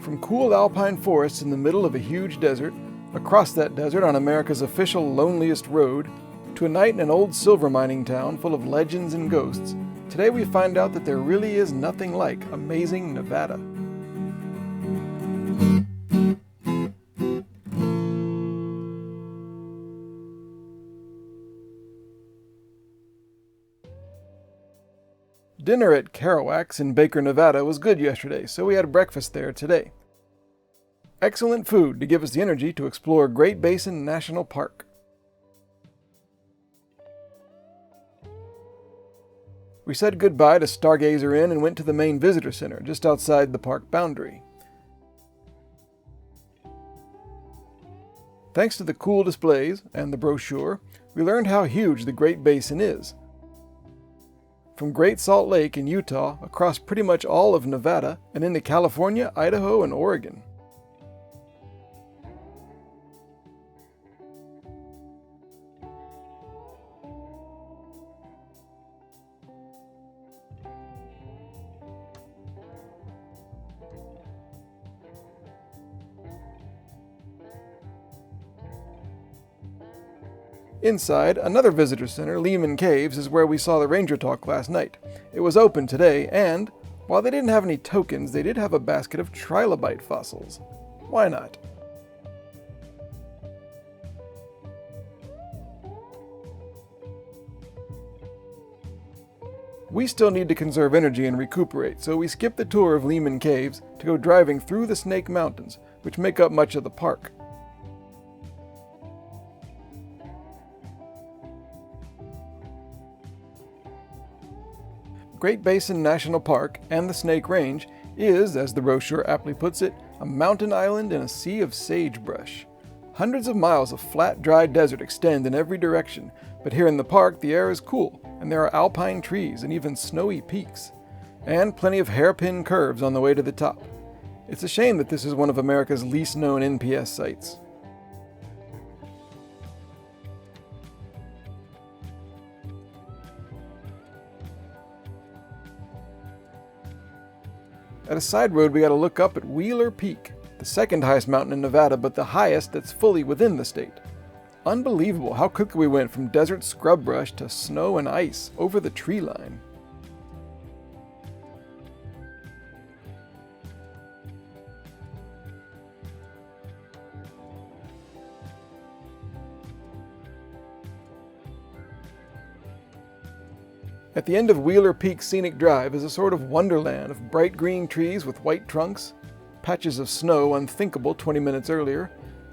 From cool alpine forests in the middle of a huge desert, across that desert on America's official Loneliest road, to a night in an old silver mining town full of legends and ghosts, today we find out that there really is nothing like amazing Nevada. Dinner at Kerouac's in Baker, Nevada was good yesterday, so we had breakfast there today. Excellent food to give us the energy to explore Great Basin National Park. We said goodbye to Stargazer Inn and went to the main visitor center just outside the park boundary. Thanks to the cool displays and the brochure, we learned how huge the Great Basin is. From Great Salt Lake in Utah across pretty much all of Nevada and into California, Idaho, and Oregon. Inside, another visitor center, Lehman Caves, is where we saw the ranger talk last night. It was open today, and, while they didn't have any tokens, they did have a basket of trilobite fossils. Why not? We still need to conserve energy and recuperate, so we skipped the tour of Lehman Caves to go driving through the Snake Mountains, which make up much of the park. Great Basin National Park and the Snake Range is, as the brochure aptly puts it, a mountain island in a sea of sagebrush. Hundreds of miles of flat, dry desert extend in every direction, but here in the park the air is cool, and there are alpine trees and even snowy peaks, and plenty of hairpin curves on the way to the top. It's a shame that this is one of America's least known NPS sites. At a side road, we got to look up at Wheeler Peak, the second highest mountain in Nevada, but the highest that's fully within the state. Unbelievable how quickly we went from desert scrub brush to snow and ice over the tree line. At the end of Wheeler Peak Scenic Drive is a sort of wonderland of bright green trees with white trunks, patches of snow unthinkable 20 minutes earlier,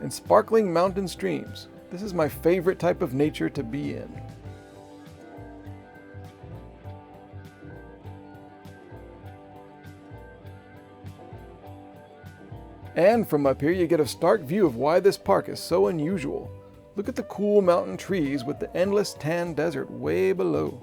and sparkling mountain streams. This is my favorite type of nature to be in. And from up here you get a stark view of why this park is so unusual. Look at the cool mountain trees with the endless tan desert way below.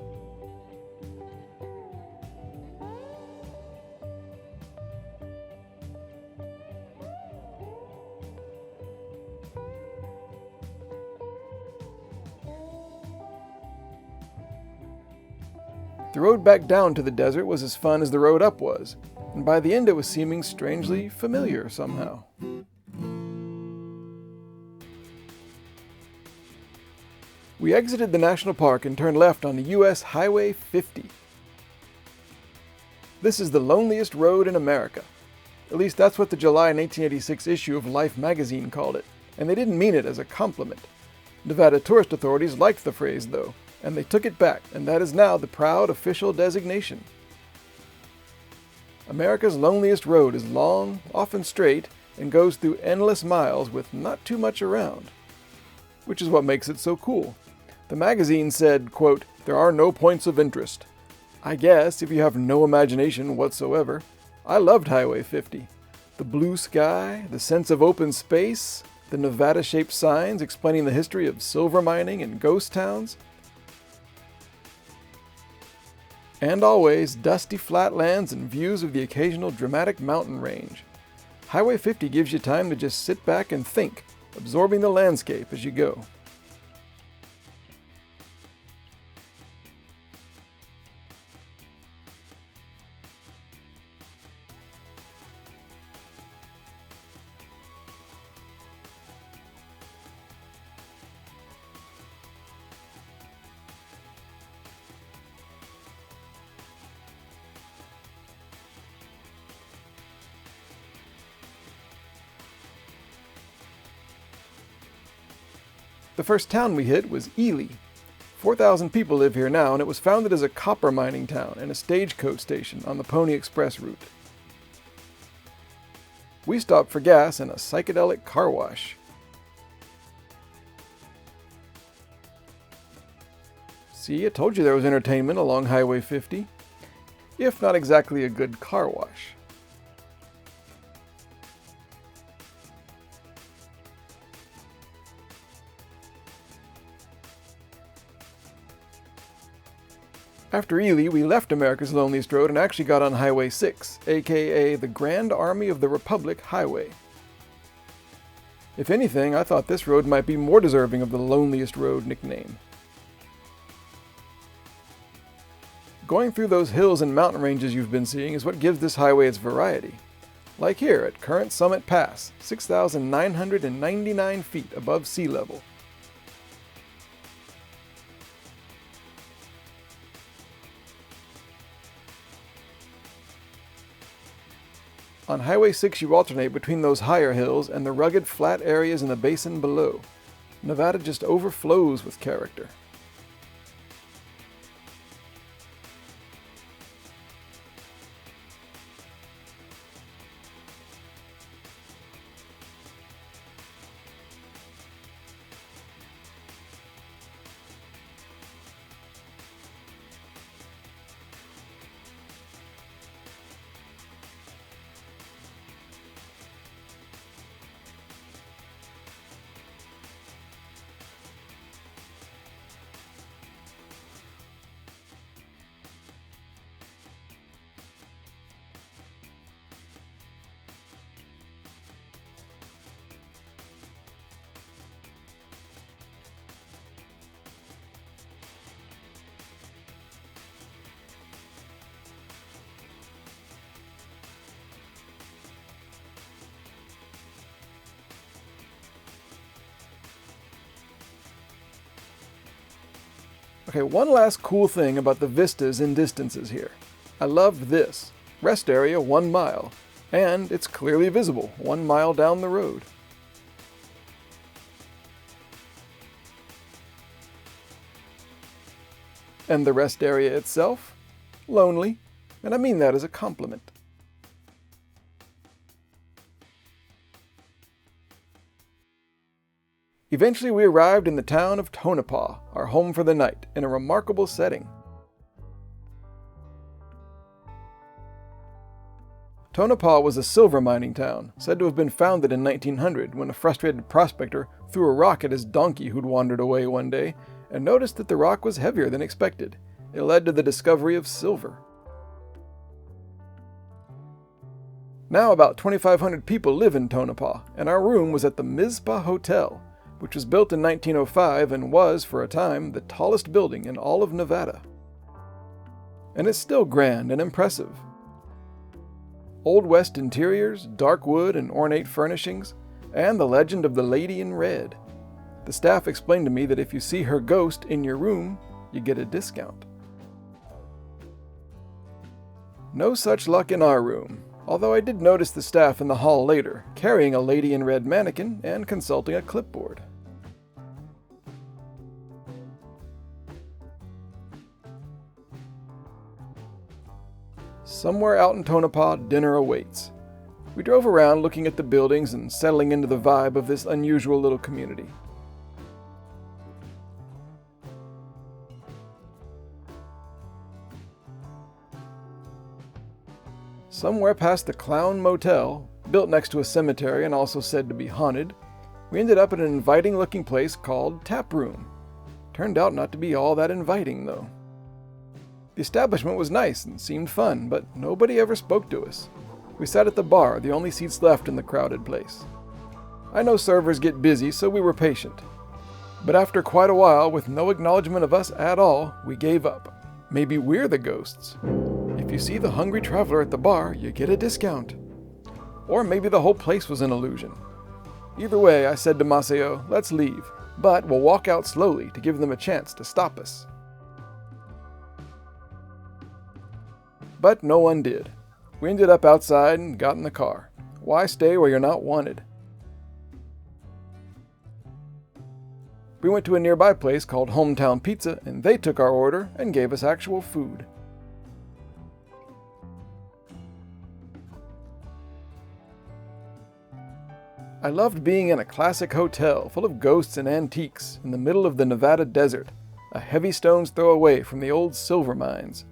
The road back down to the desert was as fun as the road up was, and by the end it was seeming strangely familiar somehow. We exited the national park and turned left onto US Highway 50. This is the loneliest road in America. At least that's what the July 1986 issue of Life magazine called it, and they didn't mean it as a compliment. Nevada tourist authorities liked the phrase, though, and they took it back, and that is now the proud official designation. America's loneliest road is long, often straight, and goes through endless miles with not too much around, which is what makes it so cool. The magazine said, quote, "There are no points of interest." I guess if you have no imagination whatsoever. I loved Highway 50. The blue sky, the sense of open space, the Nevada-shaped signs explaining the history of silver mining and ghost towns, and always dusty flatlands and views of the occasional dramatic mountain range. Highway 50 gives you time to just sit back and think, absorbing the landscape as you go. The first town we hit was Ely. 4,000 people live here now, and it was founded as a copper mining town and a stagecoach station on the Pony Express route. We stopped for gas in a psychedelic car wash. See, I told you there was entertainment along Highway 50. If not exactly a good car wash. After Ely, we left America's Loneliest Road and actually got on Highway 6, aka the Grand Army of the Republic Highway. If anything, I thought this road might be more deserving of the Loneliest Road nickname. Going through those hills and mountain ranges you've been seeing is what gives this highway its variety. Like here at Current Summit Pass, 6,999 feet above sea level. On Highway 6 you alternate between those higher hills and the rugged flat areas in the basin below. Nevada just overflows with character. Okay, one last cool thing about the vistas and distances here. I loved this. Rest area 1 mile. And it's clearly visible 1 mile down the road. And the rest area itself? Lonely. And I mean that as a compliment. Eventually we arrived in the town of Tonopah, our home for the night, in a remarkable setting. Tonopah was a silver mining town, said to have been founded in 1900 when a frustrated prospector threw a rock at his donkey who'd wandered away one day and noticed that the rock was heavier than expected. It led to the discovery of silver. Now about 2,500 people live in Tonopah, and our room was at the Mizpah Hotel, which was built in 1905 and was, for a time, the tallest building in all of Nevada. And it's still grand and impressive. Old West interiors, dark wood and ornate furnishings, and the legend of the Lady in Red. The staff explained to me that if you see her ghost in your room, you get a discount. No such luck in our room, although I did notice the staff in the hall later, carrying a Lady in Red mannequin and consulting a clipboard. Somewhere out in Tonopah, dinner awaits. We drove around looking at the buildings and settling into the vibe of this unusual little community. Somewhere past the Clown Motel, built next to a cemetery and also said to be haunted, we ended up at an inviting-looking place called Tap Room. Turned out not to be all that inviting, though. The establishment was nice and seemed fun, but nobody ever spoke to us. We sat at the bar, the only seats left in the crowded place. I know servers get busy, so we were patient. But after quite a while, with no acknowledgement of us at all, we gave up. Maybe we're the ghosts. If you see the hungry traveler at the bar, you get a discount. Or maybe the whole place was an illusion. Either way, I said to Maceo, let's leave, but we'll walk out slowly to give them a chance to stop us. But no one did. We ended up outside and got in the car. Why stay where you're not wanted? We went to a nearby place called Hometown Pizza, and they took our order and gave us actual food. I loved being in a classic hotel full of ghosts and antiques in the middle of the Nevada desert, a heavy stone's throw away from the old silver mines.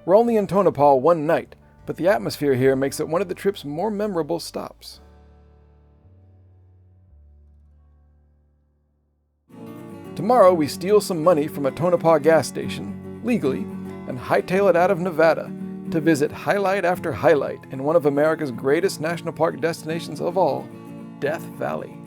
We're only in Tonopah one night, but the atmosphere here makes it one of the trip's more memorable stops. Tomorrow we steal some money from a Tonopah gas station, legally, and hightail it out of Nevada to visit highlight after highlight in one of America's greatest national park destinations of all, Death Valley.